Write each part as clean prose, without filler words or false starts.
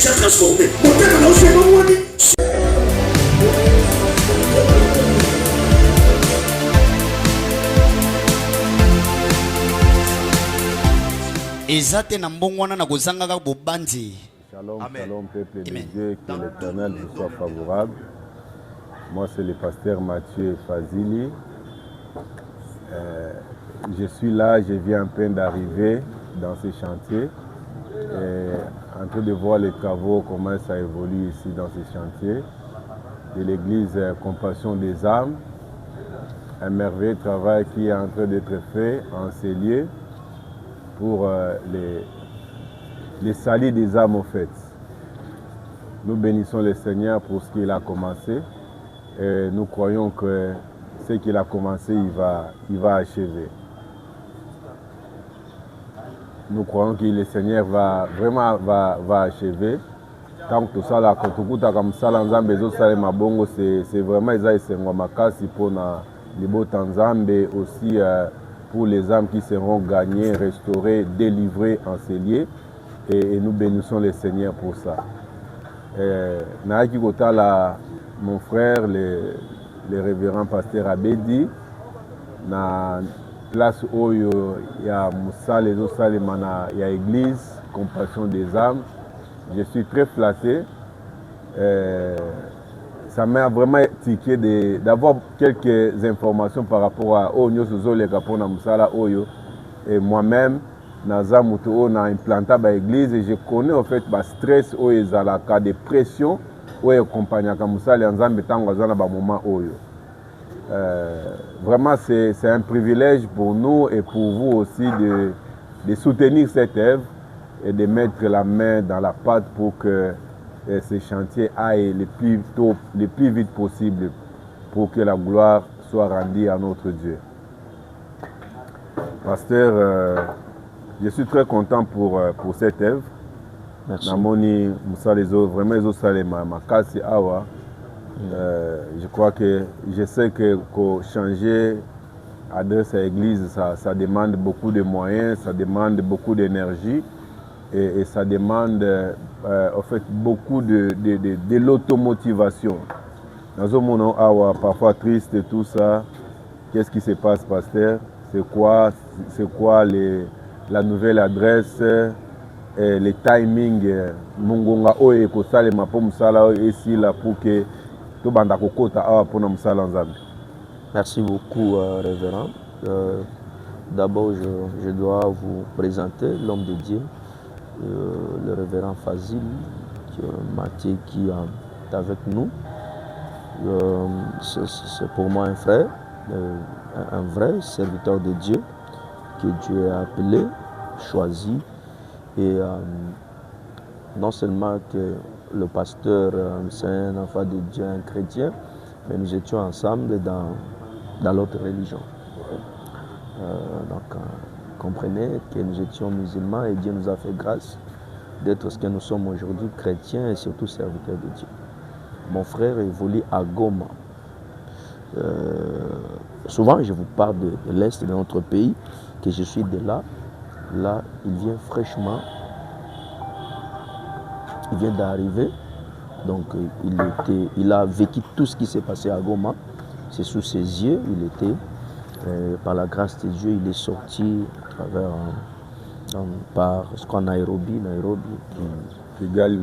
déjà transformé. Monter dans l'océan. Ezate na mbongwana na kozanga bobanzi. Shalom, shalom peuple de Dieu, que l'Éternel vous soit favorable. Moi c'est le pasteur Mathieu Fazili. Je suis là, je viens en peine d'arriver dans ce chantier. En train de voir les travaux, comment ça évolue ici dans ce chantier. De l'église Compassion des âmes. Un merveilleux travail qui est en train d'être fait en ces lieux pour les salis des âmes en fait. Nous bénissons le Seigneur pour ce qu'il a commencé et nous croyons que ce qu'il a commencé, il va achever. Nous croyons que le Seigneur va vraiment achever. Tant que tout ça, là, quand tout comme ça, c'est vraiment makasi pour les beaux Tanzambé aussi pour les âmes qui seront gagnées, restaurées, délivrées en ces lieux. Et nous bénissons le Seigneur pour ça. Mon frère, le révérend pasteur Abedi, na place où il y a Moussa, les autres salles, il y a l'église, Compassion des âmes. Je suis très flatté. Ça m'a vraiment tiqué d'avoir quelques informations par rapport à Onyo Suzole Kapona Moussala Oyo. Et moi-même, Naza Moutou, on a implanté l'église et je connais en fait le stress, le cas de pression, où il accompagne Moussala et Nzambe Tango dans le moment Oyo. Vraiment, c'est un privilège pour nous et pour vous aussi de soutenir cette œuvre et de mettre la main dans la pâte pour que ces chantiers aillent le plus vite possible pour que la gloire soit rendue à notre Dieu. Pasteur, je suis très content pour cette œuvre. Merci. Namoni Moussa les autres, vraiment les autres salés makasi awa. Je crois que je sais que changer adresse à l'église, ça demande beaucoup de moyens, ça demande beaucoup d'énergie et ça demande en fait beaucoup de l'automotivation. Dans un monde parfois triste et tout ça, qu'est-ce qui se passe, pasteur? C'est quoi la nouvelle adresse, le timing, mungonga oye ko salema po musala ici là pour que tout banda kokota awa pona musala nzambe. Merci beaucoup, révérend. D'abord, je dois vous présenter l'homme de Dieu, le révérend Fazil, Mathieu qui est avec nous. C'est pour moi un frère, un vrai serviteur de Dieu, que Dieu a appelé, choisi. Et non seulement que le pasteur, c'est un enfant de Dieu, un chrétien, mais nous étions ensemble dans l'autre religion. Donc, comprenez que nous étions musulmans et Dieu nous a fait grâce d'être ce que nous sommes aujourd'hui, chrétiens et surtout serviteurs de Dieu. Mon frère évolue à Goma. Souvent, je vous parle de l'Est de notre pays, que je suis de là. Là, il vient fraîchement. Il vient d'arriver. Donc, il a vécu tout ce qui s'est passé à Goma. C'est sous ses yeux. Il était, par la grâce de Dieu, il est sorti à travers, par ce qu'on a Nairobi. Kigali,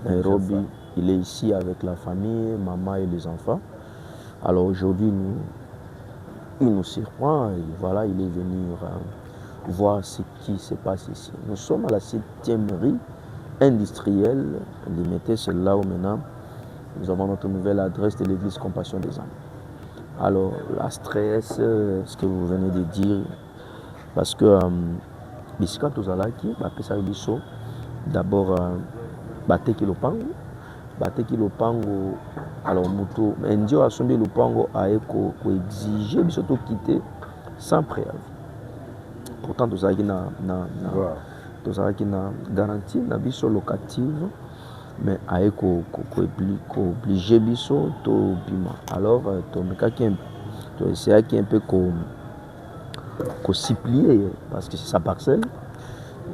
Nairobi. Il est ici avec la famille, maman et les enfants. Alors aujourd'hui, il nous surprend. Et voilà, il est venu voir ce qui se passe ici. Nous sommes à la 7e rue industrielle limitée. C'est là où maintenant nous avons notre nouvelle adresse de l'église Compassion des âmes. Alors, la stress, ce que vous venez de dire, parce que bisika tozalaki, d'abord, bateki lopango, alors mutu, ndio asombi lopango aye ko exiger biso to quitter sans préavis. Pourtant tozalaki na garantie na biso locative, mais aye ko obligé biso to bima. Alors tomekaki to essayaki un peu ko supplier parce que c'est sa parcelle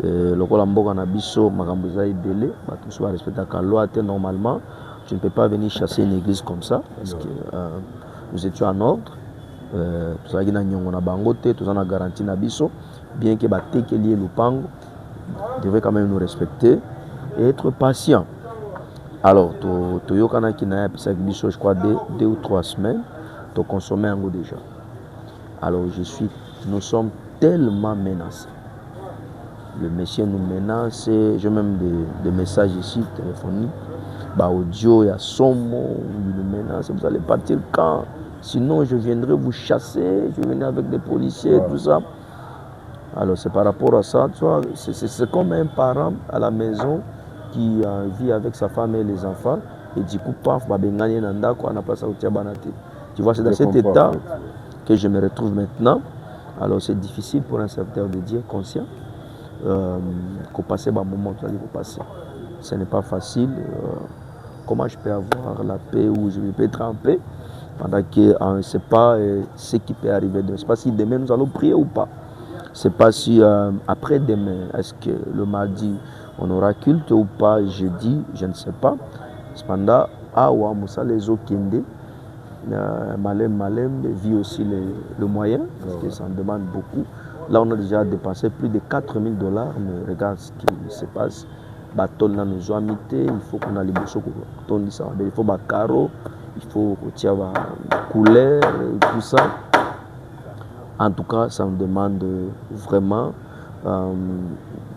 lokola mboka na biso makambo eza ebele bato mosusu barespectaka loi te. Normalement tu ne peux pas venir chasser une église comme ça parce que nous étions en ordre. Tozalaki na nyongo na bango te, toza na garantie na biso, bien que batekeli ye lupango devait quand même nous respecter et être patient. Alors toyokanaki na ye apisaki biso je crois 2 ou 3 semaines toconsomme yango déjà. Alors nous sommes tellement menacés. Le monsieur nous menace, j'ai même des messages ici téléphoniques, audio, il y a son mot, il nous menace, vous allez partir quand? Sinon je viendrai vous chasser, je viendrai avec des policiers, tout ça. Alors c'est par rapport à ça, tu vois, c'est comme un parent à la maison qui vit avec sa femme et les enfants, et du coup, paf, on a pas ça au Tiabanate. Tu vois, c'est dans cet état que je me retrouve maintenant. Alors c'est difficile pour un serviteur de Dieu conscient qu'on passe un moment où il faut passer. Ce n'est pas facile. Comment je peux avoir la paix ou je peux être en paix pendant qu'on ne sait pas ce qui peut arriver demain. Je ne sais pas si demain nous allons prier ou pas. Je ne sais pas si après-demain, est-ce que le mardi on aura culte ou pas, jeudi, je ne sais pas. Cependant, Moussa les Okende, Malem vit aussi le moyen, parce que ça en demande beaucoup. Là, on a déjà dépensé plus de $4 000, mais regarde ce qui se passe. Bateau dans nos amitiés, il faut qu'on a les bossos, il faut des carreaux, il faut qu'il y ait des couleurs, tout ça. En tout cas, ça me demande vraiment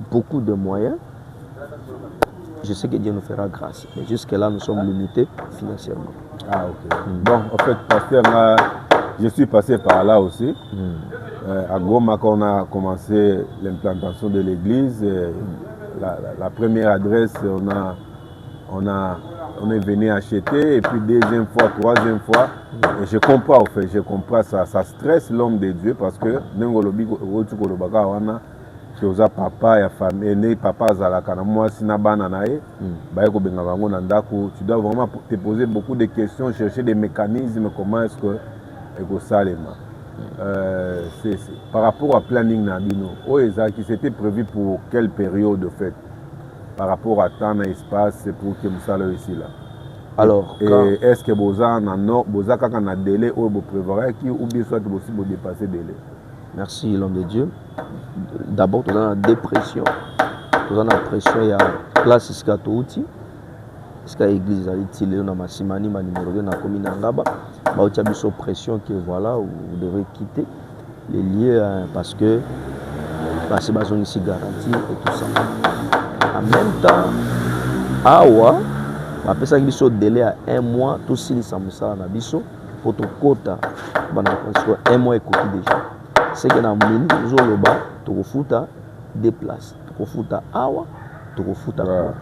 beaucoup de moyens. Je sais que Dieu nous fera grâce, mais jusque-là, nous sommes limités financièrement. Ah, ok. Bon, en fait, pasteur, je suis passé par là aussi. À Goma, quand on a commencé l'implantation de l'église, la première adresse, on est venu acheter, et puis deuxième fois, troisième fois. Et je comprends, en fait, ça stresse l'homme de Dieu parce que Choza papa ya famille, papa zalaka na moi sina bana nae, baye ko benga bango na ndako, tu dois vraiment te poser beaucoup de questions, chercher des mécanismes comment est-ce que eko salema. C'est par rapport au planning na bino, qui c'était prévu pour quelle période de fait par rapport à temps et espace pour que musala ici là. Alors, est-ce que boza kaka na délai ou bo prévoir qui ou bien soit possible de dépasser délai? Merci l'homme de Dieu. D'abord, tu as la dépression. Tu as la pression, il y a place ici à Touti. Ici à l'église, il y a Massimani, ma numéro 2, na commune Ngaba. Tu as une pression que voilà, vous devez quitter les lieux parce que c'est pas ici garantie et tout ça. En même temps, awa, après ça, il y a un délai à 1 mois, tout ça, ça me sert à biso pour te quota. 1 mois écouté déjà. C'est que dans le mini, tu refoutes des places. Tu refoutes awa, tu refoutes quoi.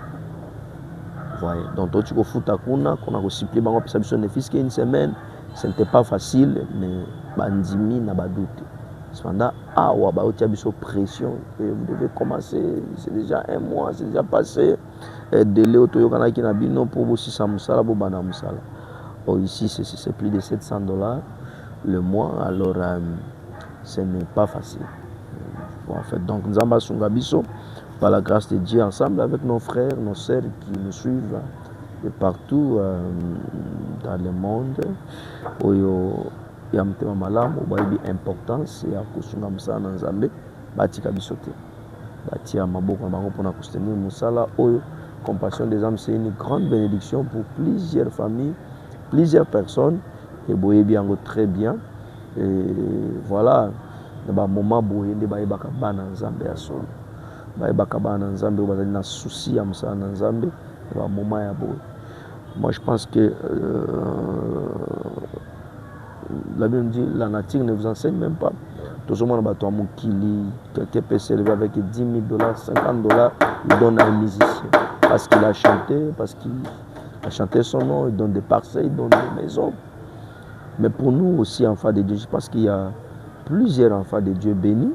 Voyez. Donc, tu refoutes à kuna, qu'on a recyclé, on a besoin de fils une semaine. Ce n'était pas facile, mais bandimi n'a pas douté. Cependant, awa, tu as besoin de pression. Et vous devez commencer, c'est déjà 1 mois, c'est déjà passé. Délai au Toyokana qui n'a pas pour vous si ça moussala, pour bana moussala. Or, ici, c'est plus de $700 le mois. Alors, ce n'est pas facile. En fait, donc nous avons Sungabiso, par la grâce de Dieu, ensemble avec nos frères, nos sœurs qui nous suivent de partout dans le monde. Il y a une importance, il y a une Nzambe, Batika Bisote. Batia Maboko Bango pour nous soutenir Moussala. Compassion des âmes, c'est une grande bénédiction pour plusieurs familles, plusieurs personnes. Et Boye bien très bien. Et voilà, dans un moment où il y a des bana nzambe à sol, bana nzambe où il y a souci à nzambe, dans un moment ya boye. Moi je pense que la Bible dit la nature ne vous enseigne même pas. Tout le monde a battu mon kili, quelqu'un peut s'élever avec $10 000, $50, il donne à un musicien parce qu'il a chanté, parce qu'il a chanté son nom, il donne des parcelles, il donne des maisons. Mais pour nous aussi, enfants de Dieu, je pense qu'il y a plusieurs enfants de Dieu bénis.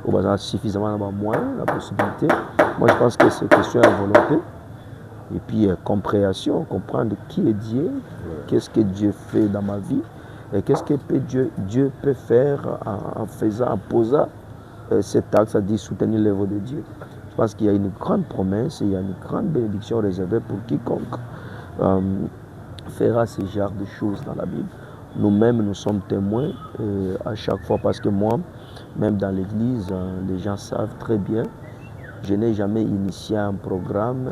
On a suffisamment de moyens, la possibilité. Moi, je pense que c'est question de volonté. Et puis, compréhension, comprendre qui est Dieu, qu'est-ce que Dieu fait dans ma vie, et qu'est-ce que Dieu peut faire en faisant, en posant cet acte, c'est-à-dire soutenir l'œuvre de Dieu. Je pense qu'il y a une grande promesse, il y a une grande bénédiction réservée pour quiconque fera ce genre de choses dans la Bible. Nous-mêmes, nous sommes témoins à chaque fois parce que moi, même dans l'église, les gens savent très bien, je n'ai jamais initié un programme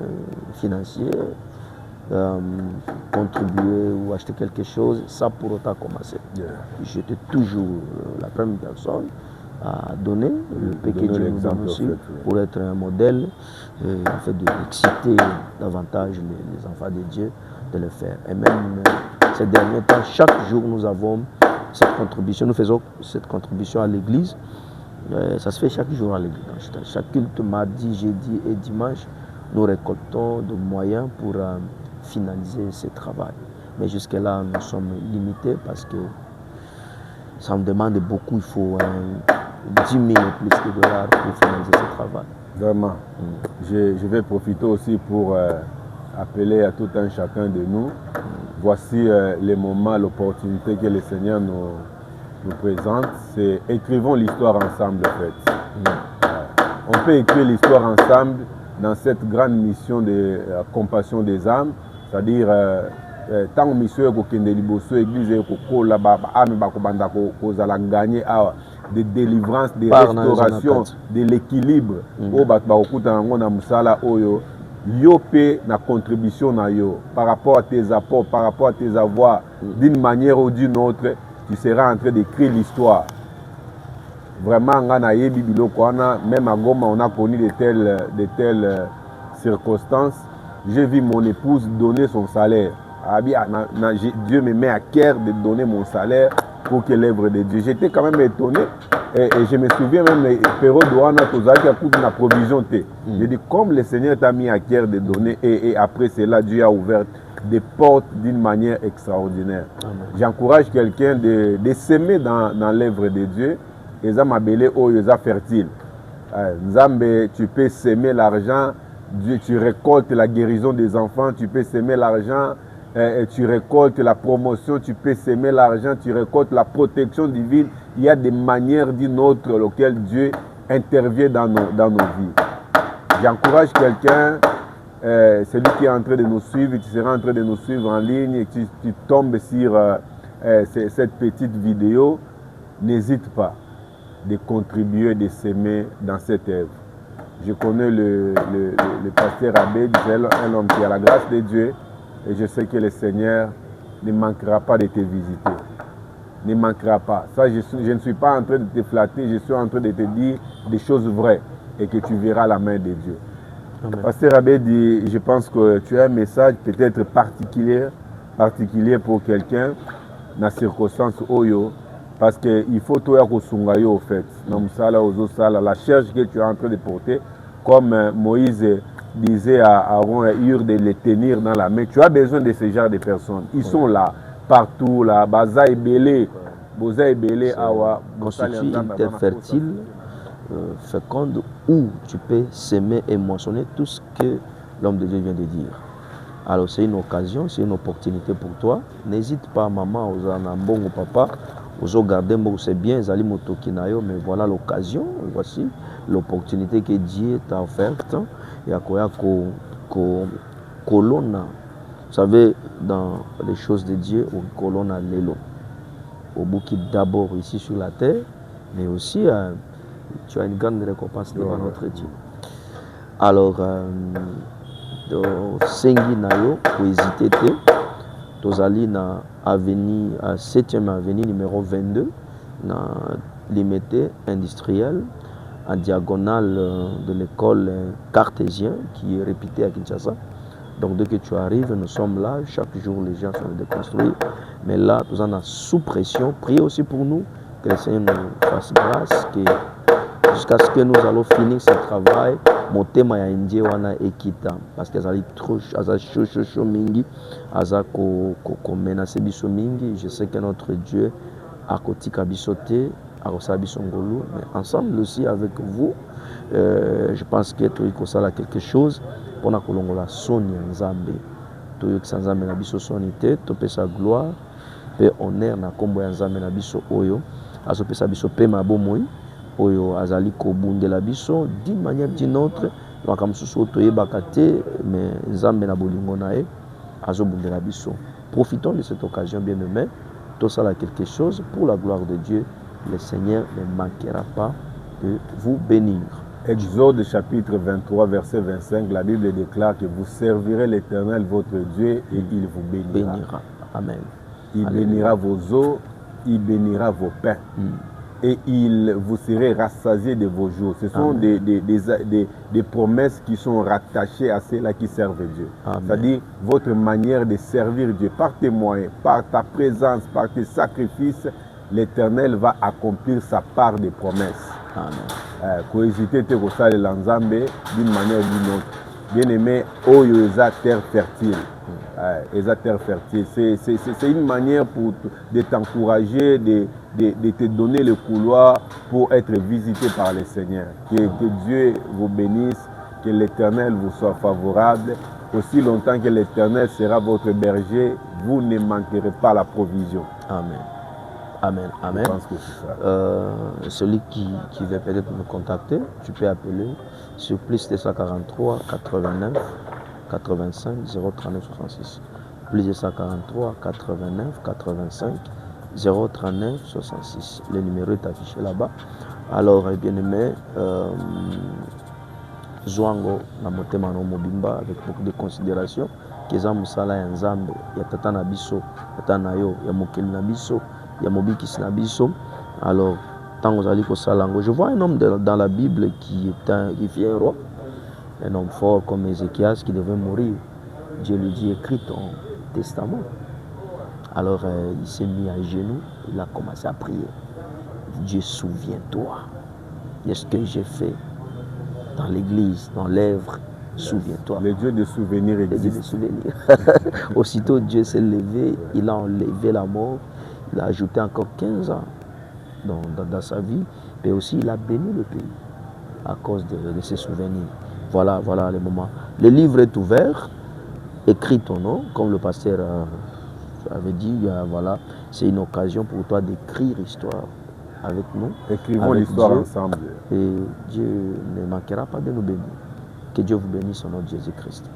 financier, contribuer ou acheter quelque chose, ça pour autant commencer. Yeah. J'étais toujours la première personne à donner le péché Dieu nous donne aussi pour être un modèle, en fait d'exciter davantage les enfants de Dieu de le faire. Et même ces derniers temps, chaque jour nous avons cette contribution, nous faisons cette contribution à l'église. Ça se fait chaque jour à l'église. Chaque culte, mardi, jeudi et dimanche, nous récoltons des moyens pour finaliser ce travail. Mais jusque-là, nous sommes limités parce que ça me demande beaucoup. Il faut 10 000 et plus de dollars pour finaliser ce travail. Vraiment. Je vais profiter aussi pour appeler à tout un chacun de nous. Voici les moments, l'opportunité que le Seigneur nous présente. C'est écrivons l'histoire ensemble, en fait. On peut écrire l'histoire ensemble dans cette grande mission de compassion des âmes. C'est-à-dire, tant que mission est l'église est gagner de délivrance, de restauration, de l'équilibre. Yopé na contribution na yo par rapport à tes apports, par rapport à tes avoirs, d'une manière ou d'une autre, tu seras en train d'écrire l'histoire. Vraiment, même à Goma, on a connu de telles circonstances. J'ai vu mon épouse donner son salaire. Dieu me met à cœur de donner mon salaire pour que l'œuvre de Dieu. J'étais quand même étonné. Et je me souviens même, Péro Douana, qui a coupé ma provision. Je dis, comme le Seigneur t'a mis à cœur de donner, et après cela, Dieu a ouvert des portes d'une manière extraordinaire. J'encourage quelqu'un de s'aimer dans l'œuvre de Dieu. Et ça m'a appelé, oh, ça fertile. Nzambe, tu peux s'aimer l'argent, tu récoltes la guérison des enfants, tu peux s'aimer l'argent, tu récoltes la promotion, tu peux s'aimer l'argent, tu récoltes la protection divine. Il y a des manières d'une autre auxquelles Dieu intervient dans nos vies. J'encourage quelqu'un, celui qui est en train de nous suivre, tu seras en train de nous suivre en ligne et tu tombes sur cette petite vidéo, n'hésite pas de contribuer, de s'aimer dans cette œuvre. Je connais le pasteur Abbé, un homme qui a la grâce de Dieu, et je sais que le Seigneur ne manquera pas de te visiter. Ne manquera pas. Ça, je ne suis pas en train de te flatter, je suis en train de te dire des choses vraies et que tu verras la main de Dieu. Amen. Pasteur Abbé dit, je pense que tu as un message peut-être particulier pour quelqu'un dans la circonstance Oyo, parce qu'il faut toi que au fait. La charge que tu es en train de porter, comme Moïse disait à Aaron et Hur de les tenir dans la main. Tu as besoin de ce genre de personnes. Ils sont là, partout, là. Baza et Belé. Awa. Constitue une terre fertile, féconde, où tu peux s'aimer et moissonner tout ce que l'homme de Dieu vient de dire. Alors c'est une occasion, c'est une opportunité pour toi. N'hésite pas, maman, aux anambons, au papa, aux garder, c'est bien, Zali Motokinayo, mais voilà l'occasion, voici l'opportunité que Dieu t'a offerte. Et à quoi colonna, vous savez, dans les choses de Dieu, on colonne à l'élo. Au bout qui d'abord ici sur la terre, mais aussi tu as une grande récompense devant notre Dieu. Alors, Sengi Nayo, pour hésiter, Tozali na avenue, à 7e avenue numéro 22, dans limité industriel, en diagonale de l'école cartésien qui est répétée à Kinshasa. Donc dès que tu arrives, nous sommes là, chaque jour les gens sont déconstruits. Mais là, nous en sommes sous pression. Priez aussi pour nous, que le Seigneur nous fasse grâce, jusqu'à ce que nous allons finir ce travail. Mon thème est indien, on a équita, parce que ça trop chaud mingi, aza ko menacer biso mingi. Je sais que notre Dieu a kotika bisoté, a kosabi songolo, mais ensemble aussi avec vous, je pense que tu as quelque chose pour na kolongola sonia nzambe. Tu as nzambe na biso sonité, tu peux sa gloire, pe honneur na kombo ya nzambe na biso oyo, aso pesa biso pe mabomoi. oyo azali kobundela biso d'une manière d'une autre makambo mosusu toyebaka te mais nzambe na bolingo na ye azobundela biso. Profitons de cette occasion, bien-aimés, tosala quelque chose pour la gloire de Dieu. Le Seigneur ne manquera pas de vous bénir. Exode chapitre 23, verset 25, la Bible déclare que vous servirez l'Éternel votre Dieu et il vous bénira. Amen. Il Alléluia. bénira vos eaux, il bénira vos pains. Et il vous serez rassasié de vos jours. Ce sont des promesses qui sont rattachées à ceux-là qui servent Dieu. C'est-à-dire votre manière de servir Dieu. Par tes moyens, par ta présence, par tes sacrifices, l'Éternel va accomplir sa part de promesses. Cohésiter te kosala l'Nzambe d'une manière ou d'une autre. Bien-aimé, oyo eza terre fertile. Terre fertile. C'est une manière de t'encourager, de te donner le couloir pour être visité par le Seigneur. Que Dieu vous bénisse, que l'Éternel vous soit favorable. Aussi longtemps que l'Éternel sera votre berger, vous ne manquerez pas la provision. Amen. Amen. Amen. Je pense que c'est ça. Celui qui veut peut-être me contacter, tu peux appeler sur plus 243 89 85 039 66. Plus 243 89 85 039 66. Le numéro est affiché là-bas. Alors, bien aimé, Zwango na motema no mobimba avec beaucoup de considération. Keza musala ya nzambe ya tata na biso, tata na yo, ya mokeli na biso, ya mobikisi na biso. Alors, tango zali ko salango, je vois un homme dans la Bible qui est un roi, un homme fort comme Ézéchias qui devait mourir. Dieu lui dit écris ton testament. Alors il s'est mis à genoux, il a commencé à prier. Dieu, souviens-toi de ce que j'ai fait dans l'église, dans l'œuvre. Souviens-toi. Le Dieu de souvenirs existe. Le Dieu de souvenirs. Aussitôt Dieu s'est levé, il a enlevé la mort, il a ajouté encore 15 ans dans sa vie, et aussi il a béni le pays à cause de ses souvenirs. Voilà le moment. Le livre est ouvert, écris ton nom, comme le pasteur avait dit, voilà, c'est une occasion pour toi d'écrire l'histoire avec nous. Écrivons l'histoire ensemble. Et Dieu ne manquera pas de nous bénir. Que Dieu vous bénisse au nom de Jésus-Christ.